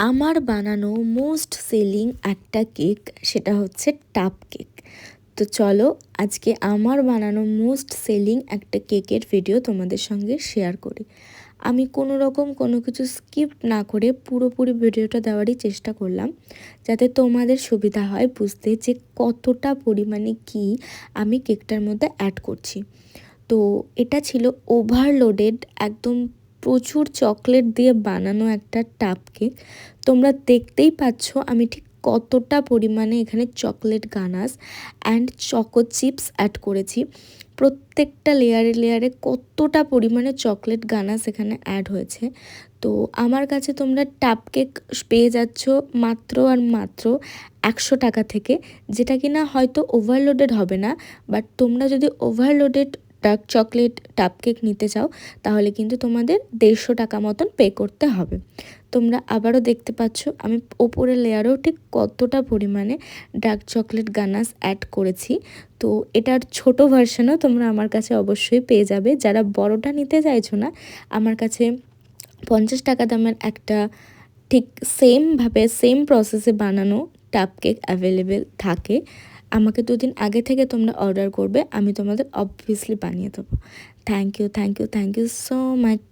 আমার বানানো most selling একটা কেক, সেটা হচ্ছে টাপ কেক। তো চলো আজকে আমার বানানো মোস্ট সেলিং একটা কেকের ভিডিও তোমাদের সঙ্গে শেয়ার করি। আমি কোনো রকম কোনো কিছু স্কিপ না করে পুরোপুরি ভিডিওটা দেওয়ারই চেষ্টা করলাম, যাতে তোমাদের সুবিধা হয় বুঝতে যে কতটা পরিমাণে কি আমি কেকটার মধ্যে অ্যাড করছি। তো এটা ছিল ওভারলোডেড, একদম প্রচুর চকলেট দিয়ে বানানো একটা টাপ কেক। তোমরা দেখতেই পাচ্ছ আমি ঠিক কতটা পরিমাণে এখানে chocolate ganache and choco chips add করেছি। প্রত্যেকটা লেয়ারে লেয়ারে কতটা পরিমাণে চকলেট গানাশ এখানে অ্যাড হয়েছে। তো আমার কাছে তোমরা টাপ কেক পেয়ে যাচ্ছ মাত্র আর মাত্র 100 টাকা থেকে, যেটা কিনা হয়তো ওভারলোডেড হবে না, বাট তোমরা যদি ওভারলোডেড ডার্ক চকলেট টাপ কেক নিতে চাও তাহলে কিন্তু তোমাদের 150 টাকা মতন পে করতে হবে। তোমরা আবারও দেখতে পাচ্ছ আমি ওপরের লেয়ারেও ঠিক কতটা পরিমাণে ডার্ক চকলেট গানাশ অ্যাড করেছি। তো এটার ছোট ভার্সনও তোমরা আমার কাছে অবশ্যই পেয়ে যাবে। যারা বড়টা নিতে চাইছো না, আমার কাছে 50 টাকা দামের একটা ঠিক সেমভাবে সেম প্রসেসে বানানো টাপ কেক অ্যাভেলেবেল থাকে। আমাকে 2 দিন আগে থেকে তোমরা অর্ডার করবে, আমি তোমাদের অবভিয়াসলি বানিয়ে দেবো। Thank you so much.